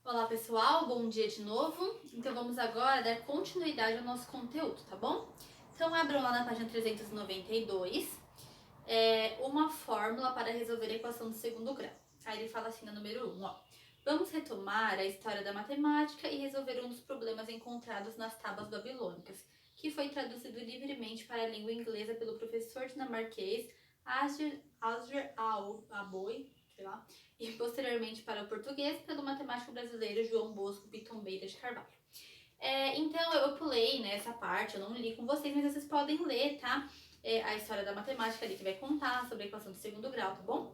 Olá pessoal, bom dia de novo. Então vamos agora dar continuidade ao nosso conteúdo, tá bom? Então abram lá na página 392 uma fórmula para resolver a equação do segundo grau. Aí ele fala assim no número 1, ó. Vamos retomar a história da matemática e resolver um dos problemas encontrados nas tábuas babilônicas, que foi traduzido livremente para a língua inglesa pelo professor dinamarquês Asger Aboi, sei lá, e posteriormente para o português pelo matemático brasileiro João Bosco Pitombeira de Carvalho. Então eu pulei nessa parte, eu não li com vocês, mas vocês podem ler, tá? A história da matemática ali que vai contar sobre a equação do segundo grau, tá bom?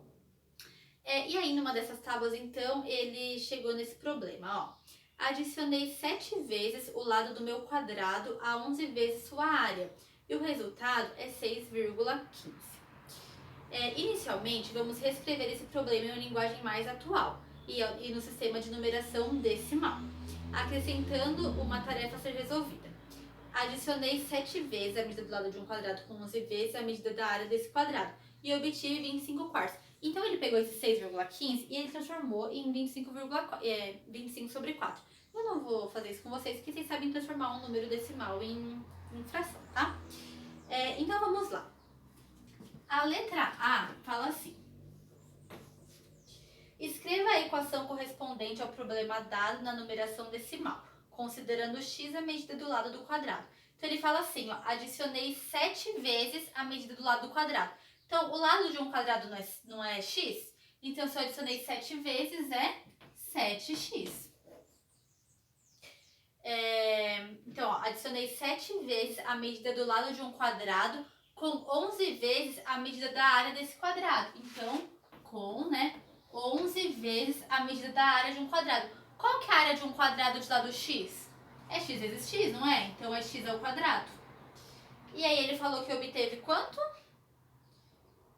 E aí numa dessas tábuas então ele chegou nesse problema, ó. Adicionei 7 vezes o lado do meu quadrado a 11 vezes sua área e o resultado é 6,15. Inicialmente, vamos reescrever esse problema em uma linguagem mais atual e no sistema de numeração decimal, acrescentando uma tarefa a ser resolvida. Adicionei 7 vezes a medida do lado de um quadrado com 11 vezes a medida da área desse quadrado e obtive 25 quartos. Então ele pegou esse 6,15 e ele transformou em 25 sobre 4. Eu não vou fazer isso com vocês, porque vocês sabem transformar um número decimal em fração, tá? Então vamos lá. A letra A fala assim: escreva a equação correspondente ao problema dado na numeração decimal, considerando x a medida do lado do quadrado. Então ele fala assim, ó, adicionei 7 vezes a medida do lado do quadrado. Então o lado de um quadrado não é x, então se eu adicionei 7 vezes é 7x. Então, ó, adicionei 7 vezes a medida do lado de um quadrado com 11 vezes a medida da área desse quadrado. Então, com, 11 vezes a medida da área de um quadrado. Qual que é a área de um quadrado de lado x? É x vezes x, não é? Então, é x ao quadrado. E aí, ele falou que obteve quanto?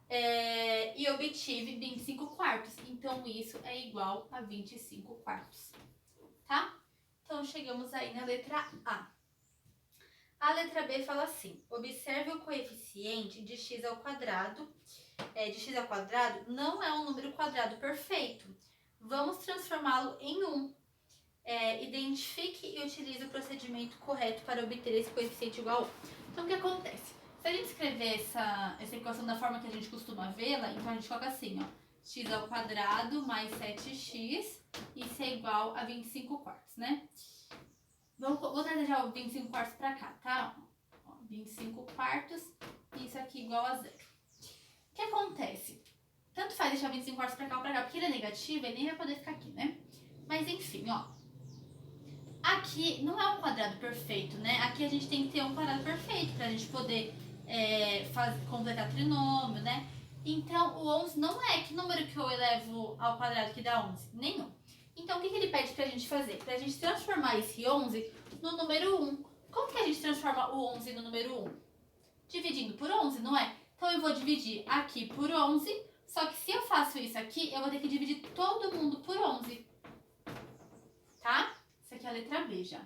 E obtive 25 quartos. Então, isso é igual a 25 quartos. Tá? Então, chegamos aí na letra A. A letra B fala assim: observe o coeficiente de x ao quadrado. De x ao quadrado não é um número quadrado perfeito. Vamos transformá-lo em 1. Identifique e utilize o procedimento correto para obter esse coeficiente igual a 1. Então, o que acontece? Se a gente escrever essa equação da forma que a gente costuma vê-la, então a gente coloca assim, ó, x ao quadrado mais 7x, isso é igual a 25 quartos, né? Vou trazer já o 25 quartos pra cá, tá? 25 quartos, isso aqui igual a 0. O que acontece? Tanto faz deixar 25 quartos pra cá ou pra cá, porque ele é negativo, ele nem vai poder ficar aqui, né? Mas enfim, ó. Aqui não é um quadrado perfeito, né? Aqui a gente tem que ter um quadrado perfeito pra gente poder completar trinômio, né? Então, o 11 não é que número que eu elevo ao quadrado que dá 11? Nenhum. Então, o que ele pede pra gente fazer? Pra gente transformar esse 11 no número 1. Como que a gente transforma o 11 no número 1? Dividindo por 11, não é? Então, eu vou dividir aqui por 11, só que se eu faço isso aqui, eu vou ter que dividir todo mundo por 11. Tá? Isso aqui é a letra B já.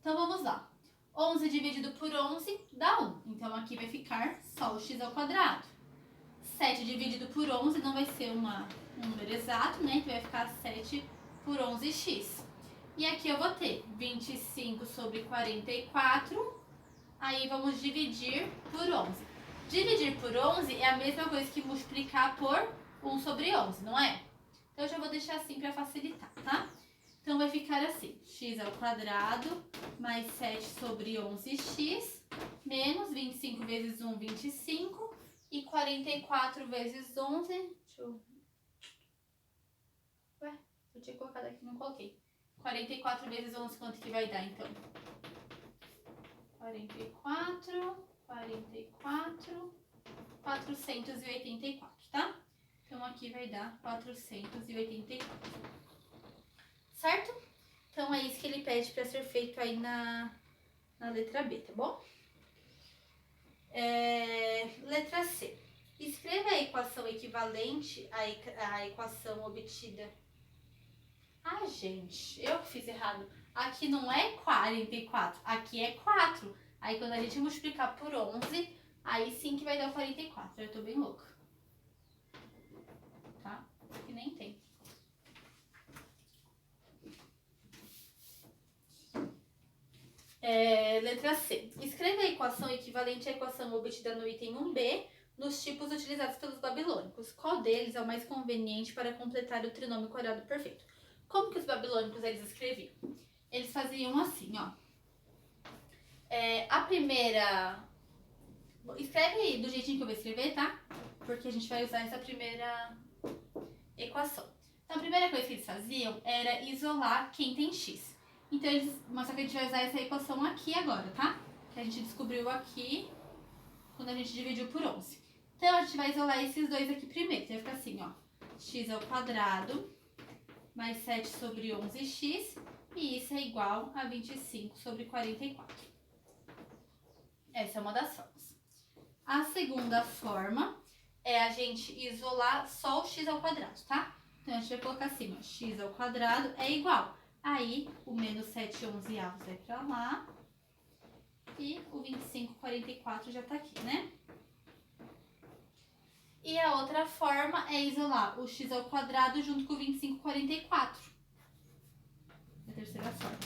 Então, vamos lá. 11 dividido por 11 dá 1. Então, aqui vai ficar só o x ao quadrado. 7 dividido por 11 não vai ser um número exato, né? Então vai ficar 7 por 11x. E aqui eu vou ter 25 sobre 44. Aí vamos dividir por 11. Dividir por 11 é a mesma coisa que multiplicar por 1 sobre 11, não é? Então eu já vou deixar assim para facilitar, tá? Então vai ficar assim, x ao quadrado mais 7 sobre 11x menos 25 vezes 1, 25. E 44 vezes 11, eu tinha colocado aqui, não coloquei. 44 vezes 11, quanto que vai dar, então? 484, tá? Então, aqui vai dar 484. Certo? Então, é isso que ele pede para ser feito aí na letra B, tá bom? Letra C. Escreva a equação equivalente à equação obtida. Ah, gente, eu que fiz errado. Aqui não é 44, aqui é 4. Aí quando a gente multiplicar por 11, aí sim que vai dar 44. Eu tô bem louca. Tá? Aqui nem tem. Letra C. Escreva a equação equivalente à equação obtida no item 1b nos tipos utilizados pelos babilônicos. Qual deles é o mais conveniente para completar o trinômio quadrado perfeito? Como que os babilônicos eles escreviam? Eles faziam assim, ó. A primeira... Escreve aí do jeitinho que eu vou escrever, tá? Porque a gente vai usar essa primeira equação. Então, a primeira coisa que eles faziam era isolar quem tem x. Então, mas só que a gente vai usar essa equação aqui agora, tá? Que a gente descobriu aqui quando a gente dividiu por 11. Então, a gente vai isolar esses dois aqui primeiro. Então, vai ficar assim, ó. X ao quadrado mais 7 sobre 11x. E isso é igual a 25 sobre 44. Essa é uma das formas. A segunda forma é a gente isolar só o x ao quadrado, tá? Então, a gente vai colocar assim, ó. X ao quadrado é igual. Aí, o menos 7 11avos vai pra lá. E o 25 44 já tá aqui, né? E a outra forma é isolar o x ao quadrado junto com o 25 44. A terceira forma.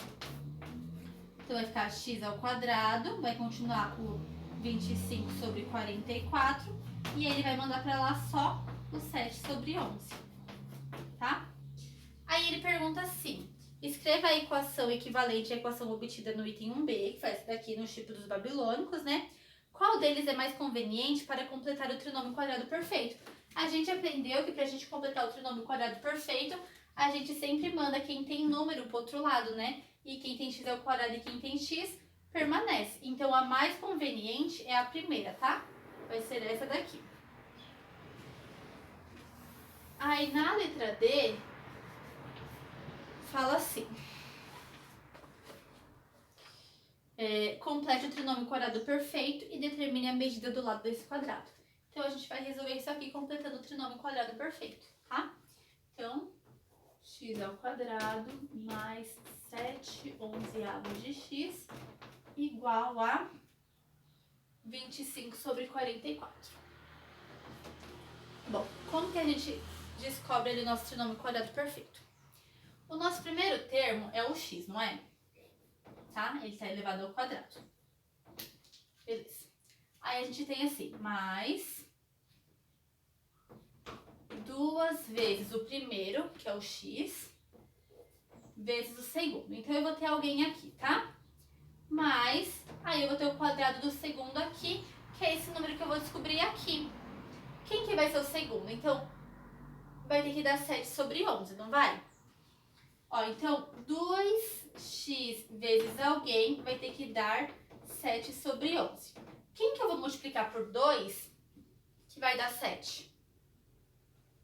Então, vai ficar x ao quadrado, vai continuar o 25 sobre 44. E ele vai mandar pra lá só o 7 sobre 11. Tá? Aí ele pergunta assim. Escreva a equação equivalente à equação obtida no item 1b, que faz essa daqui no tipo dos babilônicos, né? Qual deles é mais conveniente para completar o trinômio quadrado perfeito? A gente aprendeu que para a gente completar o trinômio quadrado perfeito, a gente sempre manda quem tem número pro outro lado, né? E quem tem x ao quadrado e quem tem x permanece. Então, a mais conveniente é a primeira, tá? Vai ser essa daqui. Aí, na letra D, fala assim. Complete o trinômio quadrado perfeito e determine a medida do lado desse quadrado. Então, a gente vai resolver isso aqui completando o trinômio quadrado perfeito, tá? Então, x ao quadrado mais 7 11avos de x igual a 25 sobre 44. Bom, como que a gente descobre ali o nosso trinômio quadrado perfeito? O nosso primeiro termo é o x, não é? Tá? Ele está elevado ao quadrado. Beleza. Aí a gente tem assim, mais 2 vezes o primeiro, que é o x, vezes o segundo. Então, eu vou ter alguém aqui, tá? Mais, aí eu vou ter o quadrado do segundo aqui, que é esse número que eu vou descobrir aqui. Quem que vai ser o segundo? Então, vai ter que dar 7 sobre 11, não vai? Ó, então, 2x vezes alguém vai ter que dar 7 sobre 11. Quem que eu vou multiplicar por 2 que vai dar 7?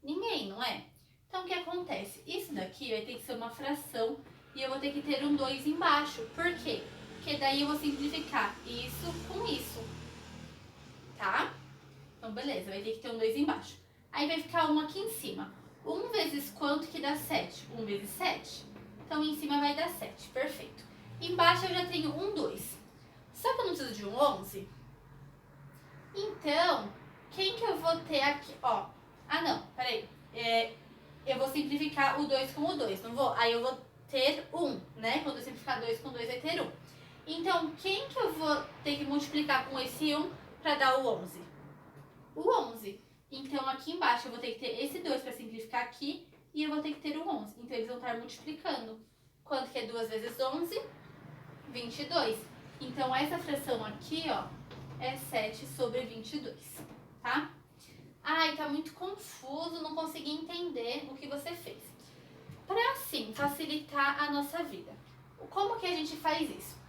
Ninguém, não é? Então, o que acontece? Isso daqui vai ter que ser uma fração e eu vou ter que ter um 2 embaixo. Por quê? Porque daí eu vou simplificar isso com isso, tá? Então, beleza, vai ter que ter um 2 embaixo. Aí vai ficar 1 aqui em cima. 1 vezes quanto que dá 7? 1 vezes 7. Então, em cima vai dar 7, perfeito. Embaixo eu já tenho um 2. Só que eu não preciso de um 11. Então, quem que eu vou ter aqui? Ó, não, peraí. Eu vou simplificar o 2 com o 2, não vou? Aí eu vou ter 1, né? Quando eu simplificar 2 com 2 vai ter 1. Então, quem que eu vou ter que multiplicar com esse 1 para dar o 11? O 11. Então, aqui embaixo eu vou ter que ter esse 2 para simplificar aqui e eu vou ter que ter o 11. Então, eles vão estar multiplicando. Quanto que é 2 vezes 11? 22. Então, essa fração aqui, ó, é 7 sobre 22, tá? Ai, tá muito confuso, não consegui entender o que você fez. Para, assim, facilitar a nossa vida, como que a gente faz isso?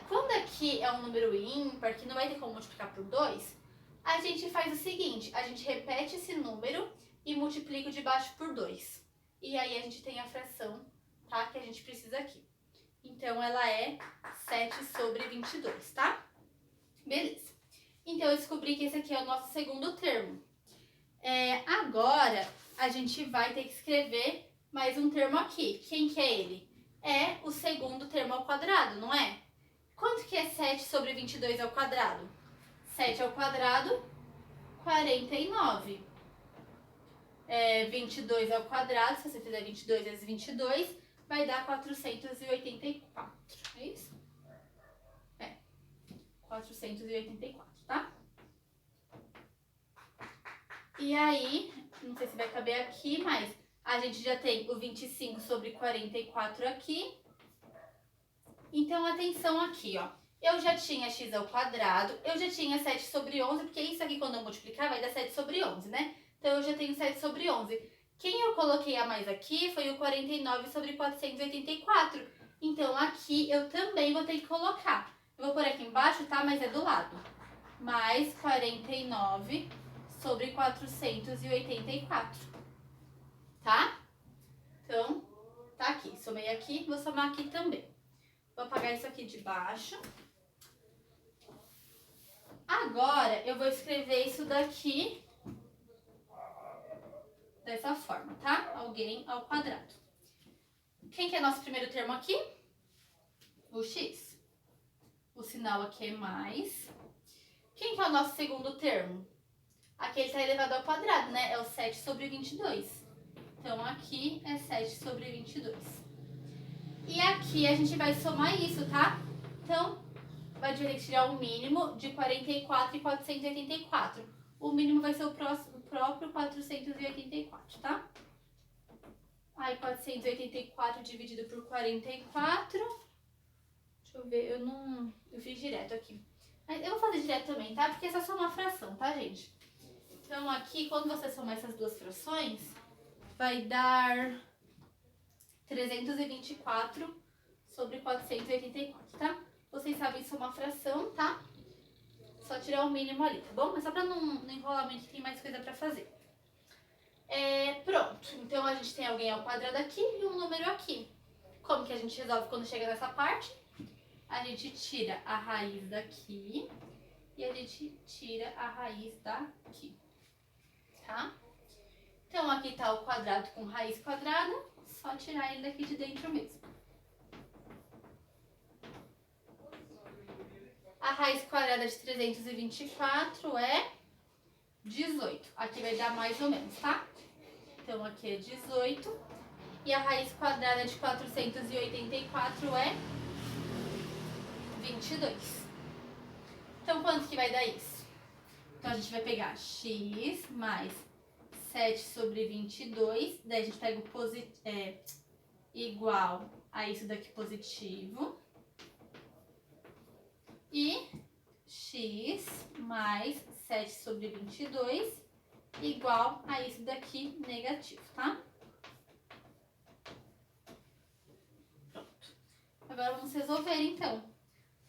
Quando aqui é um número ímpar, que não vai ter como multiplicar por 2, a gente faz o seguinte, a gente repete esse número e multiplica o de baixo por 2. E aí a gente tem a fração, tá, que a gente precisa aqui. Então, ela é 7 sobre 22, tá? Beleza. Então, eu descobri que esse aqui é o nosso segundo termo. Agora, a gente vai ter que escrever mais um termo aqui. Quem que é ele? É o segundo termo ao quadrado, não é? Quanto que é 7 sobre 22 ao quadrado? 7 ao quadrado, 49. 22 ao quadrado, se você fizer 22 vezes 22, vai dar 484. É isso? 484, tá? E aí, não sei se vai caber aqui, mas a gente já tem o 25 sobre 44 aqui. Então, atenção aqui, ó. Eu já tinha x ao quadrado, eu já tinha 7 sobre 11, porque isso aqui quando eu multiplicar vai dar 7 sobre 11, né? Então, eu já tenho 7 sobre 11. Quem eu coloquei a mais aqui foi o 49 sobre 484. Então, aqui eu também vou ter que colocar. Eu vou pôr aqui embaixo, tá? Mas é do lado. Mais 49 sobre 484. Tá? Então, tá aqui. Somei aqui, vou somar aqui também. Vou apagar isso aqui de baixo. Agora, eu vou escrever isso daqui dessa forma, tá? Alguém ao quadrado. Quem que é nosso primeiro termo aqui? O x. O sinal aqui é mais. Quem que é o nosso segundo termo? Aqui ele está elevado ao quadrado, né? É o 7 sobre 22. Então, aqui é 7 sobre 22. E aqui a gente vai somar isso, tá? Então, vai ter que tirar o mínimo de 44 e 484. O mínimo vai ser o próprio 484, tá? Aí, 484 dividido por 44. Deixa eu ver, eu fiz direto aqui. Mas eu vou fazer direto também, tá? Porque essa é só uma fração, tá, gente? Então, aqui, quando você somar essas duas frações, vai dar 324 sobre 484, tá? Vocês sabem somar fração, tá? Só tirar o mínimo ali, tá bom? Mas só pra não enrolar muito, tem mais coisa pra fazer. Pronto. Então, a gente tem alguém ao quadrado aqui e um número aqui. Como que a gente resolve quando chega nessa parte? A gente tira a raiz daqui e a gente tira a raiz daqui, tá? Então, aqui tá o quadrado com raiz quadrada, só tirar ele daqui de dentro mesmo. A raiz quadrada de 324 é 18. Aqui vai dar mais ou menos, tá? Então, aqui é 18. E a raiz quadrada de 484 é 22. Então, quanto que vai dar isso? Então, a gente vai pegar x mais 7 sobre 22. Daí, a gente pega o igual a isso daqui positivo. E x mais 7 sobre 22 igual a isso daqui negativo, tá? Pronto. Agora, vamos resolver, então.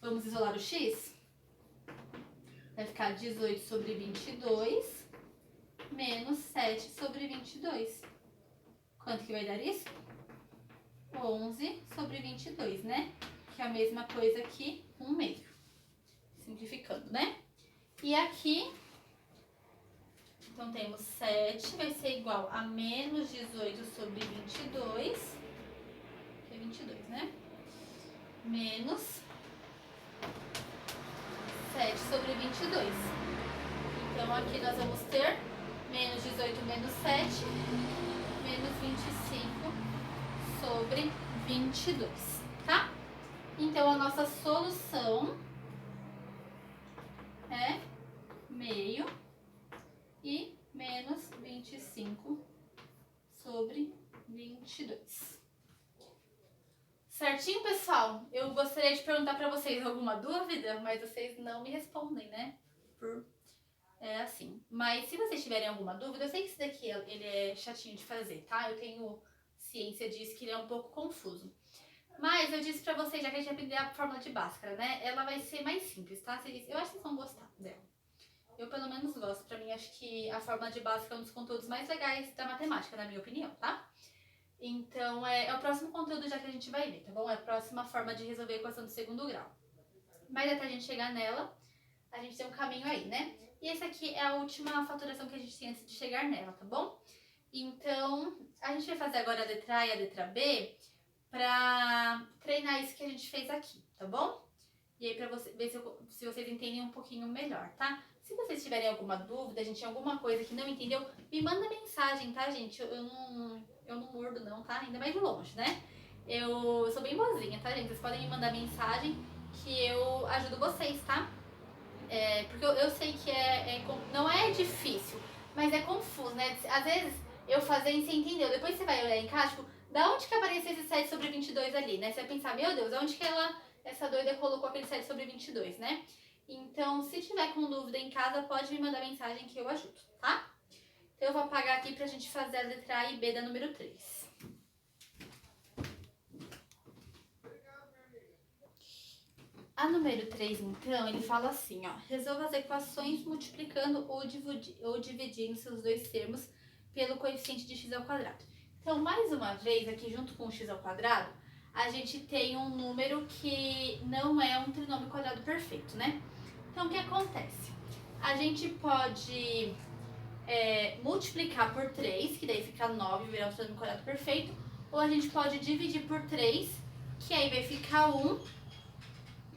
Vamos isolar o x? Vai ficar 18 sobre 22 menos 7 sobre 22. Quanto que vai dar isso? 11 sobre 22, né? Que é a mesma coisa que 1 meio. Simplificando, né? E aqui, então temos 7, vai ser igual a menos 18 sobre 22, que é 22, né? Menos 7 sobre 22. Então, aqui nós vamos ter menos 18 menos 7, menos 25 sobre 22, tá? Então, a nossa solução é meio e menos 25 sobre 22. Certinho, pessoal? Eu gostaria de perguntar para vocês alguma dúvida, mas vocês não me respondem, né? Assim. Mas se vocês tiverem alguma dúvida, eu sei que esse daqui ele é chatinho de fazer, tá? Eu tenho ciência disso, que ele é um pouco confuso. Mas eu disse pra vocês, já que a gente aprendeu a fórmula de Bhaskara, né? Ela vai ser mais simples, tá? Eu acho que vocês vão gostar dela. Eu, pelo menos, gosto. Pra mim, acho que a fórmula de Bhaskara é um dos conteúdos mais legais da matemática, na minha opinião, tá? Então, é o próximo conteúdo já que a gente vai ver, tá bom? É a próxima forma de resolver a equação do segundo grau. Mas até a gente chegar nela, a gente tem um caminho aí, né? E essa aqui é a última faturação que a gente tem antes de chegar nela, tá bom? Então, a gente vai fazer agora a letra A e a letra B pra treinar isso que a gente fez aqui, tá bom? E aí pra ver se vocês entendem um pouquinho melhor, tá? Se vocês tiverem alguma dúvida, gente, alguma coisa que não entendeu, me manda mensagem, tá, gente? Eu não mordo não, tá? Ainda mais de longe, né? Eu sou bem boazinha, tá, gente? Vocês podem me mandar mensagem que eu ajudo vocês, tá? porque eu sei que não é difícil, mas é confuso, né? Às vezes eu fazendo, você entendeu. Depois você vai olhar em casa, tipo, da onde que apareceu esse 7 sobre 22 ali, né? Você vai pensar, meu Deus, onde que essa doida colocou aquele 7 sobre 22, né? Então, se tiver com dúvida em casa, pode me mandar mensagem que eu ajudo, tá? Então, eu vou apagar aqui pra gente fazer a letra A e B da número 3. A número 3, então, ele fala assim, ó. Resolva as equações multiplicando ou dividindo seus dois termos pelo coeficiente de x ao quadrado. Então, mais uma vez, aqui junto com o x ao quadrado, a gente tem um número que não é um trinômio quadrado perfeito, né? Então, o que acontece? A gente pode multiplicar por 3, que daí fica 9 e virar um trinômio quadrado perfeito, ou a gente pode dividir por 3, que aí vai ficar 1,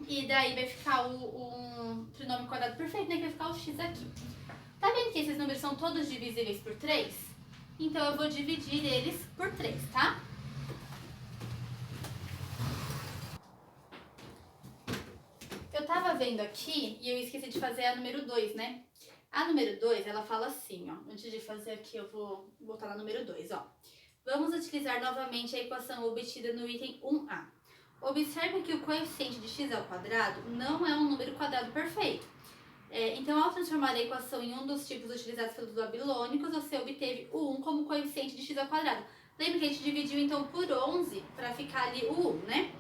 e daí vai ficar um trinômio quadrado perfeito, né? Que vai ficar o x aqui. Tá vendo que esses números são todos divisíveis por 3? Então, eu vou dividir eles por 3, tá? Eu tava vendo aqui e eu esqueci de fazer a número 2, né? A número 2, ela fala assim, ó. Antes de fazer aqui, eu vou botar na número 2, ó. Vamos utilizar novamente a equação obtida no item 1A. Observe que o coeficiente de x ao quadrado não é um número quadrado perfeito. Então, ao transformar a equação em um dos tipos utilizados pelos babilônicos, você obteve o 1 como coeficiente de x ao quadrado. Lembra que a gente dividiu, então, por 11 para ficar ali o 1, né?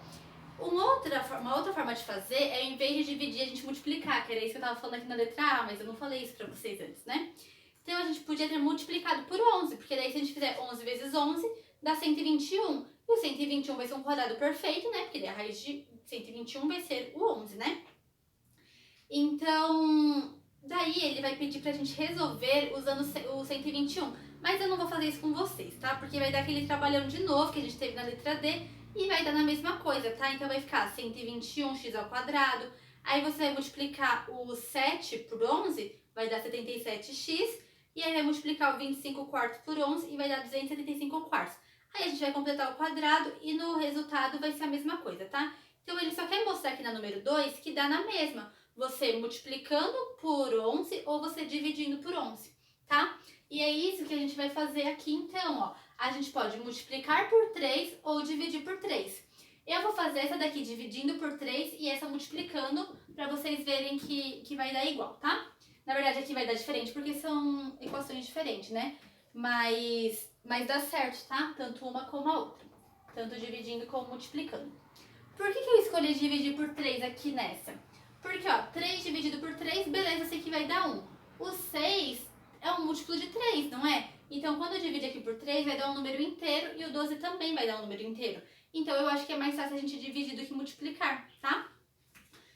Uma outra forma de fazer é, ao invés de dividir, a gente multiplicar, que era isso que eu estava falando aqui na letra A, mas eu não falei isso para vocês antes, né? Então, a gente podia ter multiplicado por 11, porque daí se a gente fizer 11 vezes 11, dá 121. E o 121 vai ser um quadrado perfeito, né? Porque daí a raiz de 121 vai ser o 11, né? Então, daí ele vai pedir pra gente resolver usando o 121. Mas eu não vou fazer isso com vocês, tá? Porque vai dar aquele trabalhão de novo que a gente teve na letra D e vai dar na mesma coisa, tá? Então vai ficar 121x ao quadrado. Aí você vai multiplicar o 7 por 11, vai dar 77x. E aí vai multiplicar o 25 quartos por 11 e vai dar 275 quartos. Aí a gente vai completar o quadrado e no resultado vai ser a mesma coisa, tá? Então ele só quer mostrar aqui na número 2 que dá na mesma. Você multiplicando por 11 ou você dividindo por 11, tá? E é isso que a gente vai fazer aqui então, ó. A gente pode multiplicar por 3 ou dividir por 3. Eu vou fazer essa daqui dividindo por 3 e essa multiplicando para vocês verem que vai dar igual, tá? Na verdade aqui vai dar diferente porque são equações diferentes, né? Mas dá certo, tá? Tanto uma como a outra. Tanto dividindo como multiplicando. Por que eu escolhi dividir por 3 aqui nessa? Porque, ó, 3 dividido por 3, beleza, eu sei que vai dar 1. O 6 é um múltiplo de 3, não é? Então, quando eu dividir aqui por 3, vai dar um número inteiro e o 12 também vai dar um número inteiro. Então, eu acho que é mais fácil a gente dividir do que multiplicar, tá?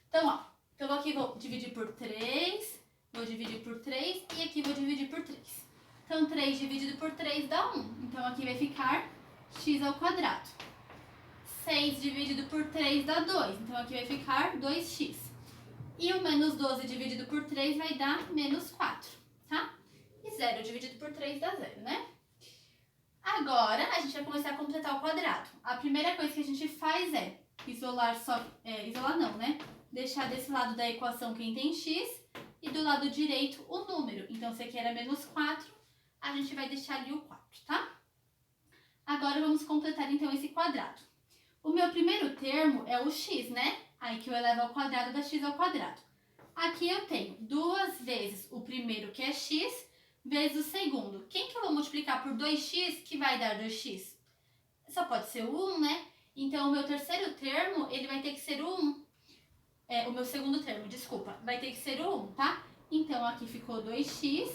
Então, ó, eu aqui vou dividir por 3, vou dividir por 3 e aqui vou dividir por 3. Então, 3 dividido por 3 dá 1. Então, aqui vai ficar x ao quadrado. 6 dividido por 3 dá 2. Então, aqui vai ficar 2x. E o menos 12 dividido por 3 vai dar menos 4, tá? E 0 dividido por 3 dá 0, né? Agora, a gente vai começar a completar o quadrado. A primeira coisa que a gente faz é isolar não, né? Deixar desse lado da equação quem tem x e do lado direito o número. Então, se aqui era menos 4, a gente vai deixar ali o 4, tá? Agora, vamos completar então esse quadrado. O meu primeiro termo é o x, né? Aí que eu elevo ao quadrado dá x ao quadrado. Aqui eu tenho 2 vezes o primeiro, que é x, vezes o segundo. Quem que eu vou multiplicar por 2x, que vai dar 2x? Só pode ser o 1, né? Então, o meu terceiro termo, ele vai ter que ser o 1. O meu segundo termo, desculpa, vai ter que ser o 1, tá? Então, aqui ficou 2x.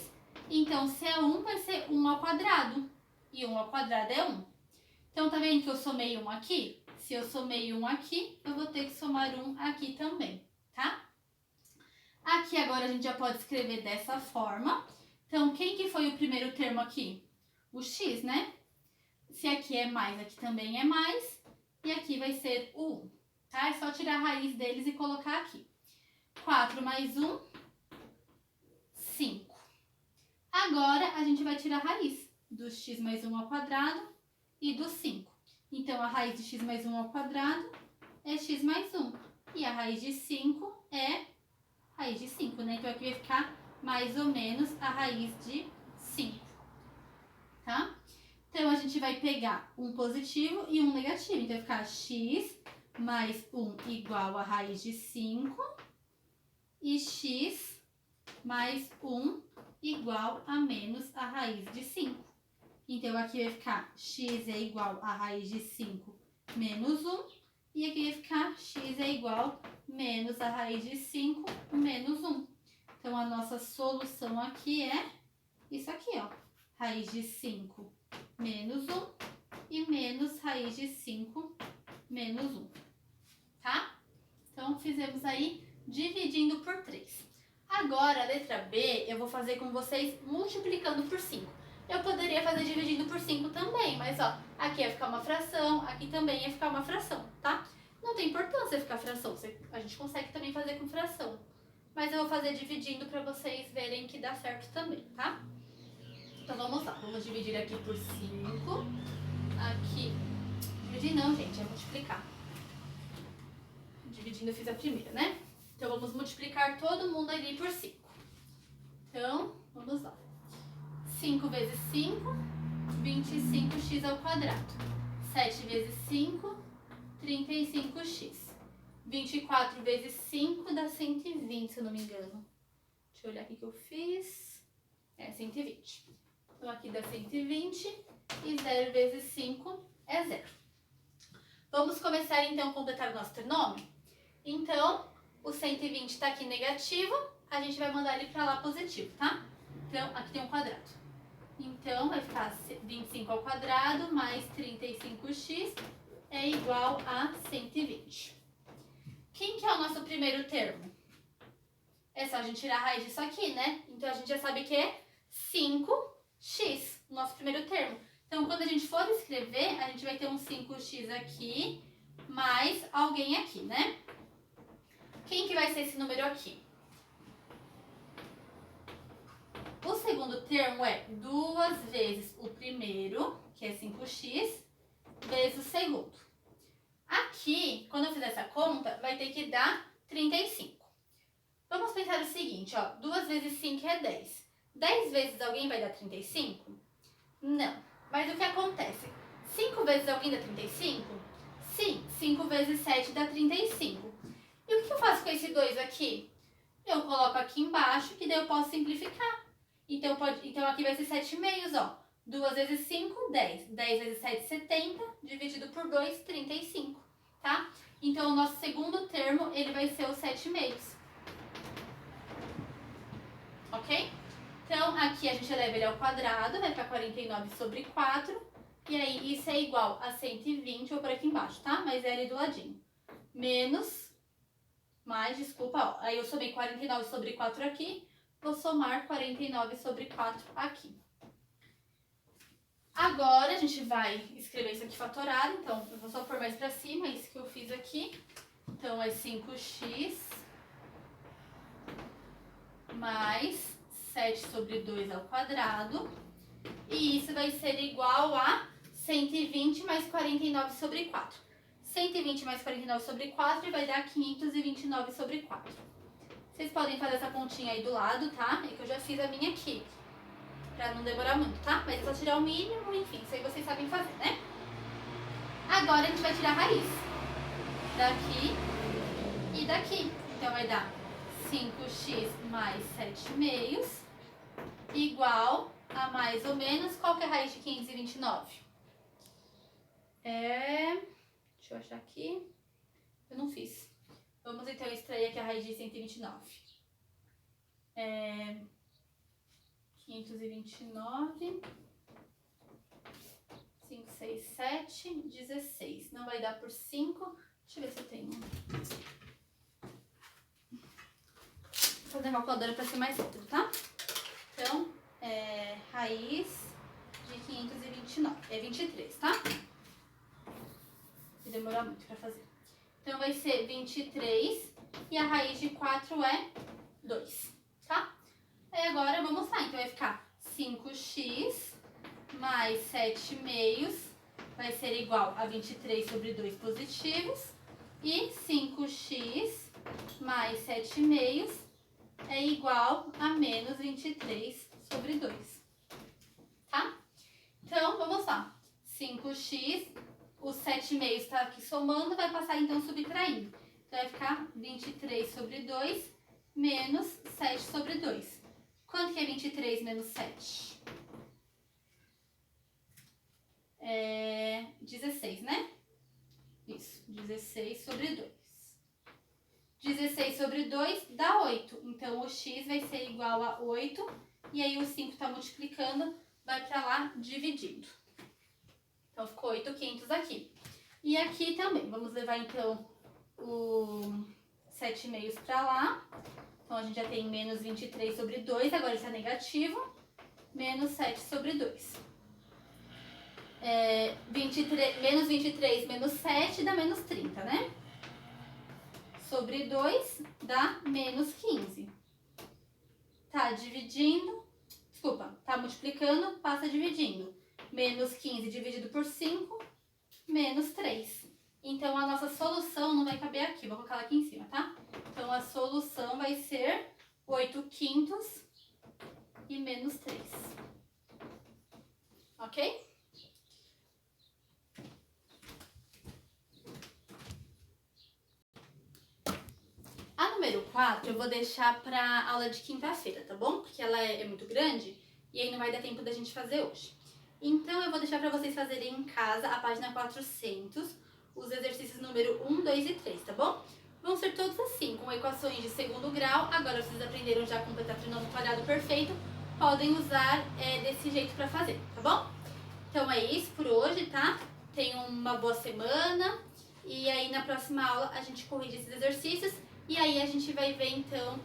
Então, se é 1, vai ser 1 ao quadrado. E 1 ao quadrado é 1. Então, tá vendo que eu somei 1 aqui? Se eu somei 1 aqui, eu vou ter que somar 1 aqui também, tá? Aqui agora a gente já pode escrever dessa forma. Então, quem que foi o primeiro termo aqui? O x, né? Se aqui é mais, aqui também é mais. E aqui vai ser o 1, tá? É só tirar a raiz deles e colocar aqui. 4 mais 1, 5. Agora, a gente vai tirar a raiz do x mais 1 ao quadrado e do 5. Então, a raiz de x mais 1 ao quadrado é x mais 1. E a raiz de 5 é raiz de 5, né? Então aqui vai ficar mais ou menos a raiz de 5, tá? Então a gente vai pegar um positivo e um negativo. Então vai ficar x mais 1 igual a raiz de 5 e x mais 1 igual a menos a raiz de 5. Então aqui vai ficar x é igual a raiz de 5 menos 1. E aqui vai ficar x é igual a menos a raiz de 5 menos 1. Então a nossa solução aqui é isso aqui, ó. Raiz de 5 menos 1 e menos raiz de 5 menos 1, tá? Então fizemos aí dividindo por 3. Agora a letra B eu vou fazer com vocês multiplicando por 5. Eu poderia fazer dividindo por 5 também, mas ó, aqui ia ficar uma fração, aqui também ia ficar uma fração, tá? Não tem importância ficar fração, a gente consegue também fazer com fração. Mas eu vou fazer dividindo para vocês verem que dá certo também, tá? Então vamos lá, vamos dividir aqui por 5. Aqui, dividir não, gente, é multiplicar. Dividindo eu fiz a primeira, né? Então vamos multiplicar todo mundo ali por 5. Então, vamos lá. 5 vezes 5, 25x ao quadrado. 7 vezes 5, 35x. 24 vezes 5 dá 120, se eu não me engano. Deixa eu olhar aqui que eu fiz. É 120. Então aqui dá 120 e 0 vezes 5 é 0. Vamos começar então a completar o nosso trinômio? Então, o 120 está aqui negativo, a gente vai mandar ele para lá positivo, tá? Então, aqui tem um quadrado. Então, vai ficar 25 ao quadrado mais 35x é igual a 120. Quem que é o nosso primeiro termo? É só a gente tirar a raiz disso aqui, né? Então, a gente já sabe que é 5x, o nosso primeiro termo. Então, quando a gente for escrever, a gente vai ter um 5x aqui, mais alguém aqui, né? Quem que vai ser esse número aqui? O segundo termo é 2 vezes o primeiro, que é 5x, vezes o segundo. Aqui, quando eu fizer essa conta, vai ter que dar 35. Vamos pensar o seguinte, ó, 2 vezes 5 é 10. 10 vezes alguém vai dar 35? Não. Mas o que acontece? 5 vezes alguém dá 35? Sim, 5 vezes 7 dá 35. E o que eu faço com esse 2 aqui? Eu coloco aqui embaixo, que daí eu posso simplificar. Então aqui vai ser 7 meios, ó. 2 vezes 5, 10. 10 vezes 7, 70. Dividido por 2, 35, tá? Então, o nosso segundo termo, ele vai ser os 7 meios. Ok? Então, aqui a gente eleva ele ao quadrado, vai ficar 49 sobre 4. E aí, isso é igual a 120, vou por aqui embaixo, tá? Mas é ali do ladinho. Menos, mais, desculpa, ó. Aí eu somei 49 sobre 4 aqui. Vou somar 49 sobre 4 aqui. Agora, a gente vai escrever isso aqui fatorado. Então, eu vou só pôr mais pra cima, isso que eu fiz aqui. Então, é 5x mais 7 sobre 2 ao quadrado. E isso vai ser igual a 120 mais 49 sobre 4. 120 mais 49 sobre 4 vai dar 529 sobre 4. Vocês podem fazer essa continha aí do lado, tá? É que eu já fiz a minha aqui, pra não demorar muito, tá? Mas é só tirar o mínimo, enfim, isso aí vocês sabem fazer, né? Agora a gente vai tirar a raiz daqui e daqui. Então vai dar 5x mais 7 meios igual a mais ou menos, qual que é a raiz de 529? Deixa eu achar aqui, eu não fiz. Vamos então extrair aqui a raiz de 129. 529, 5, 6, 7, 16. Não vai dar por 5. Deixa eu ver se eu tenho. Vou fazer a calculadora para ser mais rápido, tá? Então, raiz de 529. É 23, tá? Se demorar muito para fazer. Então, vai ser 23 e a raiz de 4 é 2, tá? Aí agora, vamos lá. Então, vai ficar 5x mais 7 meios vai ser igual a 23 sobre 2 positivos. E 5x mais 7 meios é igual a menos 23 sobre 2, tá? Então, vamos lá. 5x, os 7 meios tá aqui somando, vai passar então subtraindo. Então, vai ficar 23 sobre 2 menos 7 sobre 2. Quanto que é 23 menos 7? É 16, né? Isso, 16 sobre 2. 16 sobre 2 dá 8. Então, o x vai ser igual a 8. E aí, o 5 está multiplicando, vai para lá dividindo. Então, ficou 8 quintos aqui. E aqui também, vamos levar então o 7 meios para lá. Então, a gente já tem menos 23 sobre 2, agora está negativo. Menos 7 sobre 2. Menos 23 menos 7 dá menos 30, né? Sobre 2 dá menos 15. Tá dividindo, desculpa, tá multiplicando, passa dividindo. Menos 15 dividido por 5, menos 3. Então, a nossa solução não vai caber aqui, vou colocar ela aqui em cima, tá? Então, a solução vai ser 8 quintos e menos 3. Ok? A número 4 eu vou deixar para aula de quinta-feira, tá bom? Porque ela é muito grande e aí não vai dar tempo da gente fazer hoje. Então, eu vou deixar para vocês fazerem em casa a página 400, os exercícios número 1, 2 e 3, tá bom? Vão ser todos assim, com equações de segundo grau. Agora vocês aprenderam já a completar trinômio quadrado perfeito, podem usar desse jeito para fazer, tá bom? Então, é isso por hoje, tá? Tenham uma boa semana e aí na próxima aula a gente corrige esses exercícios. E aí a gente vai ver então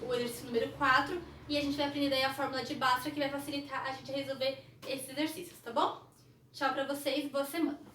o exercício número 4 e a gente vai aprender daí a fórmula de Bhaskara que vai facilitar a gente a resolver esses exercícios, tá bom? Tchau pra vocês, boa semana!